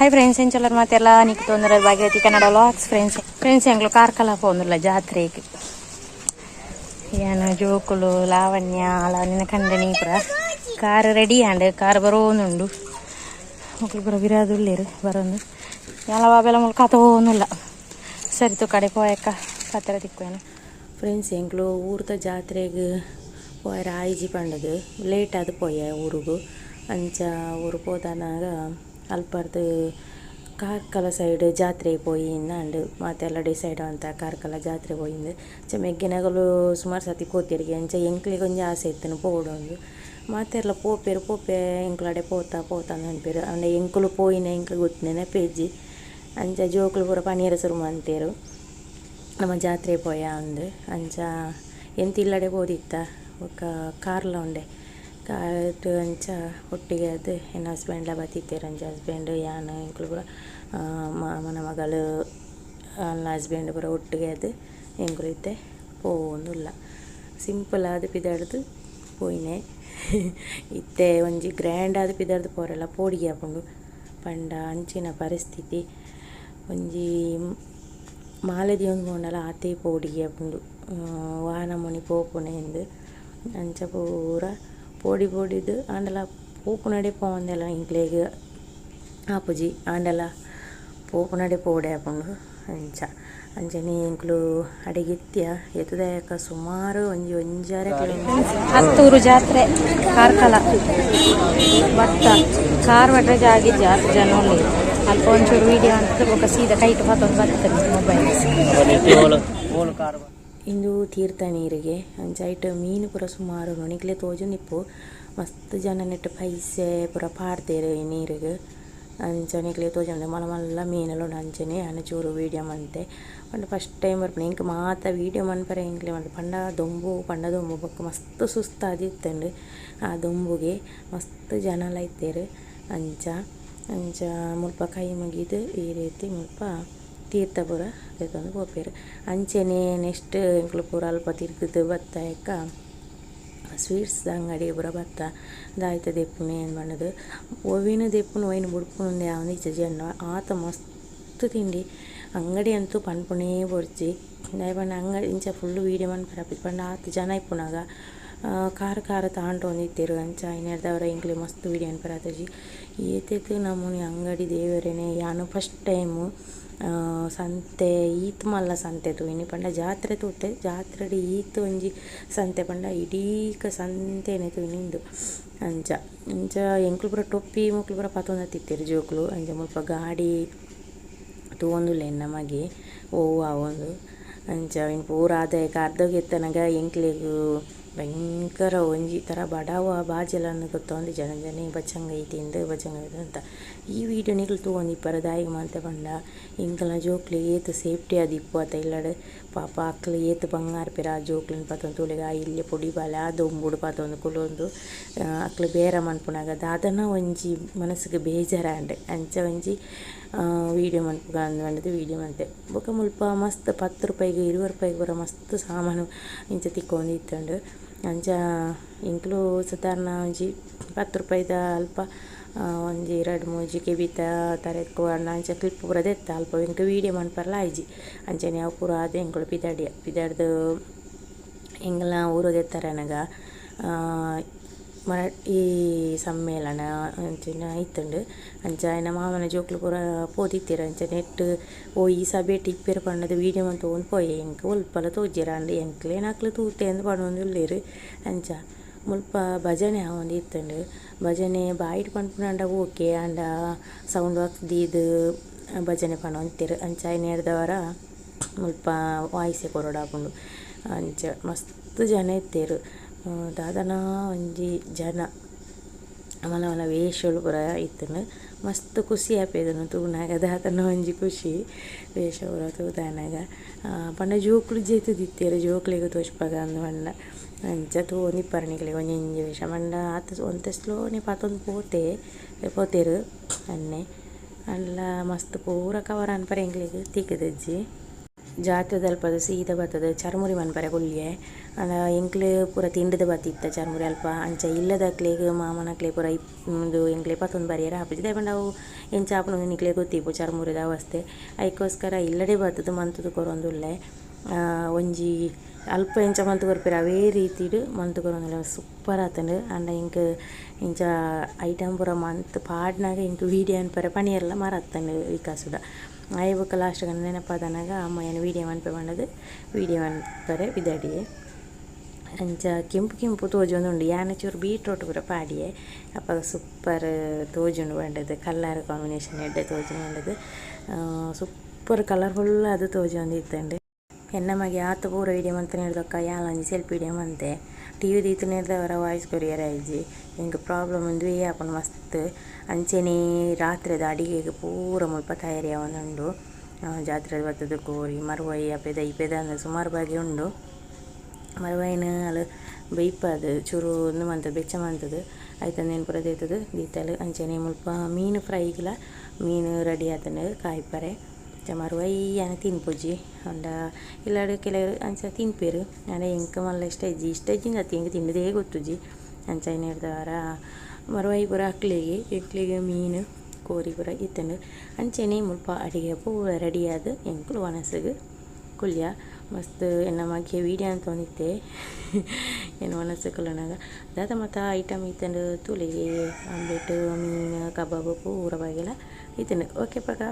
hi friends ಎಂಚಲ್ಲರು ಮಾತೆಲ್ಲ ನಿಕ್ಕು ತೊಂದರೆ Bhagirathi Kannada vlogs friends ಎಂಗ್ಳು Karkala ಪೋಂದುಲ್ಲ ಜಾತ್ರೆಗೆ ಏನು ಜೋಕುಲು ಲಾವಣ್ಯ ಲಾವಣ್ಯನ ಕಂಡನಿ ಪುರ ಕಾರ್ ರೆಡಿ ಆಂಡ್ ಕಾರ್ ಬರೋನುಂಡು ಮಕ್ಕಳು ಪುರ ಬಿರಾದುಲ್ಲೇರು ಬರೋದು ಎಲ್ಲ ಬಾಬೆಲ್ಲ ಮುಲ್ಕ ತೋನುಲ್ಲ ಸರಿತು ಕಡೆ ಪೋಯಕ್ಕ ಪತ್ರ ತಿಕ್ಕೋನು ಫ್ರೆಂಡ್ಸ್ ಎಂಗ್ಳು ಊರ್ದ ಜಾತ್ರೆಗೆ ಪೋಯರ ಆಯ್ಜಿ ಪಂಡದು ಲೇಟ್ ಆದ ಪೋಯ ಊರಿಗೂ ಅಂಚ ಊರು ಹೋದನಾಗ ಅಲ್ಪರ್ದು ಕಾರ್ಕಳ ಸೈಡ್ ಜಾತ್ರೆ ಪೋಯಿನ ಅಂಡ್ ಮತ್ತೆಲ್ಲ ಡಿಸೈಡ್ ಅಂತ ಕಾರ್ಕಳ ಜಾತ್ರೆ ಪೋಯಿಂದು ಮೆಗ್ಗಿನಗಲು ಸುಮಾರು ಸತಿ ಪೋತಿರಿಗೆ ಅಂಚ ಎಂಕ್ಲಿಗೆ ಒಂಜಿ ಆಸೆ ಇತ್ತು ಪೋಡೊಂದು ಮತ್ತೆಲ್ಲ ಪೋಪೆ ಎಂಕ್ಲಡೆ ಪೋತಾ ನೆನಪೇರು ಅಂಡ್ ಎಂಕುಲು ಪೋಯಿನ ಎಂಕ್ಲು ಗೊತ್ತಿನ ನೆಪೇಜಿ ಅಂಚ ಜೋಕುಲು ಪೂರ ಪನೀರ ಸುರುಮ ಅಂತೇರು ನಮ್ಮ ಜಾತ್ರೆ ಪೋಯ ಅಂದು ಅಂಚ ಎಂತಿಲ್ಲಡೆ ಪೋದಿತ್ತ ಒಕ್ಕ ಕಾರ್ಲ ಉಂಡೆ ಕಾರ್ ಅಂಚ ಒಟ್ಟಿಗೆ ಅದು ನನ್ನ ಹಸ್ಬೆಂಡ್ಲ ಬತ್ತಿತ್ತೇರು ಅಂಚ ಹಸ್ಬೆಂಡ್ ಯಾನು ಎಂಕ್ಲು ಪೂರ ಮನ ಮಗಳು ಅಲ್ಲ ಹಸ್ಬೆಂಡ್ ಪೂರ ಒಟ್ಟಿಗೆ ಅದು ಎಂಕ್ಲು ಇತ್ತೆ ಪೋವೊಂದುಲ್ಲ ಸಿಂಪಲ್ ಆದ ಪಿದಾಡ್ದು ಪೋಯಿನೆ ಇತ್ತೆ ಒಂಜಿ ಗ್ರ್ಯಾಂಡ್ ಆದ ಪಿದಾಡ್ದು ಪೋರೆಲ್ಲ ಪೋಡಿಗೆ ಹಾಕೊಂಡು ಪಂಡ ಅಂಚಿನ ಪರಿಸ್ಥಿತಿ ಒಂಜಿ ಮಾಲೆದಿ ಒಂದು ಪೋಂಡಲ್ಲ ಆತೆ ಪೋಡಿಗೆ ಹಾಕೊಂಡು ವಾಹನ ಮುನಿ ಪೋಪುನೆ ಎಂದು ಅಂಚ ಪೂರ ಪೋಡಿದು ಆಂಡಲ ಪೋಪುನಡೆ ಪೋಂದೆಲ್ಲ ಇಂಕ್ಲೆಗ್ ಆಪುಜಿ ಆಂಡಲ ಪೋಪುನಡೆ ಪೋಡೆ ಹಾಕೊಂಡು ಅಂಚನೆ ಎಂಕ್ಲು ಅಡಿಗೆತ್ಯ ಎತ್ತದಾಯಕ ಸುಮಾರು ಒಂಜಾರೆ atturu jatre ಕಾರ್ಕಳ ಭತ್ತ ಕಾರ್ ಬಡ್ರೆ ಜಾಗಿ ಜಾಸ್ತಿ ಜನ ಅಲ್ಪ ಒಂಚೂರು ವಿಡಿಯೋ ಅಂತ ఒక ಸೀದಾ ಕೈಟ್ ಹೊತ್ತೊಂದು ಬರ್ತದೆ ಮೊಬೈಲ್ ಇಂದು ತೀರ್ಥ ನೀರಿಗೆ ಅಂಚೈಟ್ ಮೀನು ಪೂರ ಸುಮಾರು ನೊಣಿಗ್ಲೆ ತೋಜುನಿಪ್ಪು ಮಸ್ತ್ ಜನ ನೆಟ್ಟು ಪೈಸೆ ಪೂರ ಪಾಡ್ತೇರು ಈ ನೀರಿಗೆ ಅಂಚನೆಗ್ಲೆ ತೋಜಂಡೆ ಮಲ್ಲ ಮೀನಲು ಅಂಚನೆ ಚೂರು ವೀಡಿಯೋ ಮಂತೆ ಪಂಡ ಫಸ್ಟ್ ಟೈಮ್ ಬರ್ಪಣೆ ಇಂಕ ಮಾತ ವೀಡಿಯೋ ಮನ್ಪರೆ ಇಂಕ್ಲೆ ಮಂಟ ಪಂಡ ದೊಂಬು ಬೊಕ್ಕ ಮಸ್ತ್ ಸುಸ್ತಾದಿತ್ತಂಡು ಆ ದೊಂಬುಗೆ ಮಸ್ತ್ ಜನ ಇತ್ತೇರು ಅಂಚ ಮುಲ್ಪ ಕೈ ಮುಗಿದು ಈ ರೀತಿ ಮುಲ್ಪ ತೀರ್ಥಪುರ ತೆತ್ತೊಂದು ಪೋಪೇರು ಅಂಚೆನೆ ನೆಕ್ಸ್ಟ್ ಎಂಕ್ಲು ಪೂರ ಅಲ್ಪ ತಿರ್ಗಿದು ಬತ್ತ ಎಕ್ಕ ಸ್ವೀಟ್ಸ್ ಅಂಗಡಿ ಪೂರ ಬತ್ತ ದಾಯ್ತ ದೆಪ್ಪುನೆ ಏನು ಮಾಡೋದು ಒವಿನ ದೆಪ್ಪುನು ಒಯ್ನು ಬುಡ್ಪುನುಂದೆ ಅವನು ಈಚೆ ಜನ ಆತ ಮಸ್ತ್ ತಿಂಡಿ ಅಂಗಡಿ ಅಂತೂ ಪನ್ಪುನೇ ಬೊಡ್ಚಿ ದಯಪಂಡ ಅಂಗಡಿ ಇಂಚ ಫುಲ್ಲು ವೀಡಿಯೋ ಮನ್ಪರ ಪಂಡ ಆತು ಜನ ಇಪ್ಪುನಾಗ ಖಾರ ತಾಂಡೊಂದಿತ್ತೇರು ಅಂಚ ಇನ್ನೆರ್ದವರ ಇಂಕ್ಲೆ ಮಸ್ತ್ ವೀಡಿಯೋ ಅನ್ಪರತಜಿ ಏತೈತು ನಮ್ಮನೆ ಅಂಗಡಿ ದೇವರೇನೆ ಯಾನು ಫಸ್ಟ್ ಟೈಮು ಸಂತೆ ಈತ್ ಮಲ್ಲ ಸಂತೆ ತೂಯಿನಿ ಪಂಡ ಜಾತ್ರೆ ತೂತೆ ಜಾತ್ರೆಡಿ ಈತ್ ಒಂಜಿ ಸಂತೆ ಪಂಡ ಇಡೀಕ ಸಂತೆನೆ ತೂಯಿನಿಂದು ಅಂಚ ಎಂಕ್ಲು ಪೂರ ಟೊಪ್ಪಿ ಮುಕ್ಲು ಪೂರ ಪತ್ತೊಂದತ್ತಿತ್ತೇರು ಜೋಕ್ಲು ಅಂಚ ಮುಲ್ಪ ಗಾಡಿ ತೂವೊಂದುಲ್ಲೆ ನಮಗೆ ಒಂದು ಅಂಚ ಇನ್ನು ಪೂರ ಆದಾಯಕ ಅರ್ಧಗೆತ್ತನಾಗ ಎಂಕ್ಲೆಗು ಭಯಂಕರ ಒಂಜಿ ಥರ ಬಡವ ಬಾಜೆಲನ್ನು ಗೊತ್ತೊಂದು ಜನ ಬಚ್ಚಂಗ ಐತಿಂದು ಅಂತ ಈ ವಿಡಿಯೋ ನಿಕ್ಲು ತೂವೊಂದು ಇಪ್ಪರ ದಾಯಿಗೆ ಮಾತೆ ಪಂಡ ಇಂಕಲ್ನ ಜೋಕ್ಲಿ ಏತು ಸೇಫ್ಟಿ ಅದು ಇಪ್ಪು ಆತ ಇಲ್ಲಡೆ ಪಾಪ ಅಕ್ಲು ಏತು ಬಂಗಾರ ಪೇರ ಆ ಜೋಕ್ಲಿನ ಪತ್ತೊಂದು ತುಳಿಗ ಇಲ್ಲಿ ಪೊಡಿ ಬಾಲೆ ಅದು ಒಂಬುಡು ಪತ್ತೊಂದು ಕುಲೊಂದು ಅಕ್ಲು ಬೇರೆ ಮನ್ಪುನಾಗ ಅದನ್ನು ಒಂಜಿ ಮನಸ್ಸಿಗೆ ಬೇಜಾರಾಂಡೆ ಅಂಚ ಒಂಜಿ ವೀಡಿಯೋ ಮನ್ಪುಗ ಅಂದು ವೀಡಿಯೋ ಮಂತೆ ಬೊಕ ಮುಲ್ಪ ಮಸ್ತ್ 10 ರೂಪಾಯಿಗೆ 20 ರೂಪಾಯಿಗೆ ಬರೋ ಮಸ್ತ್ ಸಾಮಾನು ಇಂಚ ತಿಕ್ಕೊಂಡು ಇತ್ತಂಡು ಅಂಚ ಇಂಕ್ಲು ಸಾಧಾರಣ ಒಂಜಿ 10 ರೂಪಾಯಿದ ಅಲ್ಪ ಒಂಜಿ 2-3 ಜಿಕೆ ಬೀತ ತರೆಕ್ಕು ಅಣ್ಣ ಅಂಚ ಕ್ಲಿಪ್ ಪೂರ ದೆತ್ತ ಅಲ್ಪ ಇಂಕ ವೀಡಿಯೋ ಮನ್ಪರ್ಲ ಆಯ್ಜಿ ಅಂಚನೆ ಅವು ಪೂರ ಆದ ಎಂಕ್ಲು ಪಿದಾಡ್ದು ಎಂಗ್ಲ ಊರು ದೆತ್ತಾರೆ ನನಗ ಈ ಸಮ್ಮೇಳನ ಅಂಚಿನ ಇತ್ತಂಡು ಅಂಚ ನಮ್ಮ ಮಾಮನ ಜೋಕ್ಲು ಪೂರ ಪೋದಿತ್ತೀರ ಅಂಚ ನೆಟ್ ಈ ಸಭೆ ಟಿಪ್ಪೇರು ಪಣ್ಣದು ವೀಡಿಯೋ ಮಂತ ಒಂದು ಪೋಯೆ ಎಂಕ ಉಲ್ಪಲ ತೋಜ್ಜಿರ ಅಂಡ್ ಎಂಕ್ಲೇನಾಕ್ಲು ತೂತೆ ಅಂದು ಪಣ್ಣೊಂದು ಉಳ್ಳೇರು ಅಂಚ ಮುಲ್ಪ ಭಜನೆ ಒಂದು ಇತ್ತಂಡು ಭಜನೆ ಬಾಯಿಟ್ ಪಂಡ್ಪುನಂಡ ಓಕೆ ಅಂಡ ಸೌಂಡ್ ಬಾಕ್ಸ್ ದೀದು ಭಜನೆ ಪಣ ಅಂತೀರು ಅಂಚ ನೆಡ್ದವರ ಮುಲ್ಪ ವಾಯ್ಸೆ ಕೊರಡಾಪುಂಡು ಅಂಚ ಮಸ್ತ್ ಜನ ಇತ್ತೇರು ದಾದನ ಒಂಜಿ ಜನ ಮಲ ವೇಷಗಳು ಪೂರ ಇತ್ತನು ಮಸ್ತ್ ಖುಷಿ ಆಪೇದನು ತೂನಾಗ ದಾದನ ಒಂಜಿ ಖುಷಿ ವೇಷ ಪೂರ ತೂದಾನಾಗ ಪಂಡ ಜೋಕ್ಲು ಜೇತುದಿತ್ತೇರು ಜೋಕ್ಲಿಗೆ ತೋಚ್ಪಾಗ ಅಂದು ಪಂಡ ಅಂಚ ತೂನಿ ಪರ್ಣಿಗಳಿಗೆ ಒಂಜಿ ವೇಷ ಪಂಡ ಆತ ಒಂತೆ ಸ್ಲೋನೆ ಪತ್ತೊಂದು ಪೋತೇರು ಅನ್ನೆ ಅಂಡ್ಲ ಮಸ್ತ್ ಪೂರ ಕವರ್ ಅನ್ಪರ ಎಂಗ್ಲಿಗೆ ತಿಕ್ಕದಜ್ಜಿ ಜಾತ್ರೆದ ಅಲ್ಪದ ಸೀದ ಬರ್ತದೆ ಚರ್ಮುರಿ ಮನ್ಪರೆ ಕೊಲ್ಲಿಯೆ ಅಂಡ ಎಂಕ್ಲೆ ಪೂರ ತಿಂಡಿದ ಬತ್ತಿತ್ತ ಚರ್ಮುರಿ ಅಲ್ಪ ಅಂಚ ಇಲ್ಲದಕ್ಲೆಗ್ ಮಾಮನಕ್ಲೆ ಪೂರ ಒಂದು ಎಂಕ್ಲೆ ಪತ್ತೊಂದು ಬರಿಯರ ಹಾಪಿದ್ದು ದಾಯಪಂಡ ಅವು ಎಂಚ ಹಾಪನ ನಿಕ್ಲೆ ಗೊತ್ತಿಪ್ಪು ಚರ್ಮುರಿದ ಅವಸ್ಥೆ ಅದಕ್ಕೋಸ್ಕರ ಇಲ್ಲಡೆ ಬರ್ತದೆ ಮಂತದು ಕೊರೊಂದುಲ್ಲೆ ಒಂಜಿ ಅಲ್ಪ ಎಂಚ ಮಂತು ಕೊರ್ಪೆರ್ ಅವೇ ರೀತಿಡ್ ಮಂತು ಕೊರೊಂದುಲ್ಲೆ ಸೂಪರ್ ಆತಂಡು ಅಂಡ ಇಂಕ್ ಇಂಚ ಐಟಮ್ ಪೂರ ಮಂತ್ ಪಾಡ್ನಾಗ ಇಂಕ್ ವೀಡಿಯೋ ಅನ್ಪರೆ ಪಣಿಯೆಲ್ಲ ಮರತ್ತಂಡು ವಿಕಾಸುಡ ಆಯ್ ಬೊಕ್ಕ ಲಾಸ್ಟ್ ಗಂಡ ನೆನಪಾದನಾಗ ಅಮ್ಮ ಏನು ವೀಡಿಯೋ ಮನ್ಪೆ ಬಂದದ್ದು ವೀಡಿಯೋ ಮನ್ಪರೆ ಬಿದಡಿಯೇ ಅಂಚ ಕೆಂಪು ಕೆಂಪು ತೋಜೊಂದುಂಡು ಯಾನೆ ಚೂರು ಬೀಟ್ರೋಟ್ ಪೂರ ಪಾಡಿಯೇ ಅಪ್ಪ ಸೂಪರ್ ತೋಜುಂಡು ಬಂಡದು ಕಲರ್ ಕಾಂಬಿನೇಷನ್ ಎಡ್ಡೆ ತೋಜುಂಡು ಬಂಡದು ಸೂಪರ್ ಕಲರ್ಫುಲ್ ಅದು ತೋಜೊಂದು ಇತ್ತಂಡು ಎನ್ನ ಮಗೆ ಆತ ಪೂರ ವೀಡಿಯೋ ಮಂತನೇ ಹಿಡ್ದಕ್ಕ ಯಾಲಂಜಿ ಸೆಲ್ಫಿ ವೀಡಿಯೋ ಮಂತೆ ಟಿ ವಿ ದೀತು ಅವರ ವಾಯ್ಸ್ ಕೊರಿಯರ್ ಆಯ್ಜಿ ಹಿಂಗೆ ಪ್ರಾಬ್ಲಮ್ ಒಂದು ಆಪನ್ ಮಸ್ತ್ ಅಂಚೆನೇ ರಾತ್ರಿದ ಅಡಿಗೆಗೆ ಪೂರ ಮುಲ್ಪ ತಯಾರಿ ಅವನುಂಡು ಜಾತ್ರೆ ಬರ್ತದೆ ಕೋರಿ ಮರುವೈ ಅಪೆದ ಇಪೆದ ಅಂದರೆ ಸುಮಾರು ಬಾಗಿ ಉಂಡು ಮರುವೈನ ಅಲ್ಲಿ ಬೈಪದು ಚೂರು ಒಂದು ಮಂತದ್ದು ಬೆಚ್ಚ ಮಂತದ್ದು ಆಯ್ತು ನೇನು ಪೂರ ದೇತದು ದೀತಲು ಅಂಚೆನೆ ಮುಲ್ಪ ಮೀನು ಫ್ರೈಗಿಲ್ಲ ಮೀನು ರೆಡಿ ಆತಂಡು ಕಾಯ್ಪರೆ ಮರುವೈ ಅನ್ನ ತಿನ್ಪುಜಿ ಅಂಡ ಇಲ್ಲಾಡು ಕೆಲವರು ಅಂಚ ತಿನ್ಪೇರು ಅಲ್ಲ ಎಂಕ ಮಲ್ಲ ಇಷ್ಟಜ್ಜಿಂದ ಅತಿ ಹೆಂಗೆ ತಿನ್ನದೇ ಗೊತ್ತುಜಿ ಅಂಚ ಏನು ಹಿಡ್ದವರ ಮರುವೈ ಪೂರ ಎಕ್ಲಿಗೆ ಮೀನು ಕೋರಿ ಪೂರ ಇತ್ತಂಡು ಅಂಚೆನೆ ಮುಲ್ಪ ಅಡಿಗೆ ಪೂರ ರೆಡಿಯಾದ ಎಂಕುಲು ಒಣಸಗು ಕುಲ್ಯ ಮಸ್ತ್ ಎನ್ನ ಮಗೆ ವೀಡಿಯೋ ಅಂತ ತೊಂದಿತ್ತೆ ಏನು ಒಣಸು ಕುಲ್ಲನಾಗ ಅದಾದ ಮತ್ತು ಐಟಮ್ ಇತ್ತಂಡು ತುಳಿಗೆ ಆಮ್ಲೆಟ್ ಮೀನು ಕಬಾಬು ಪೂರ ಬಾಗಿಲ್ಲ ಇತ್ತಂಡು ಓಕೆ ಪಕ್ಕ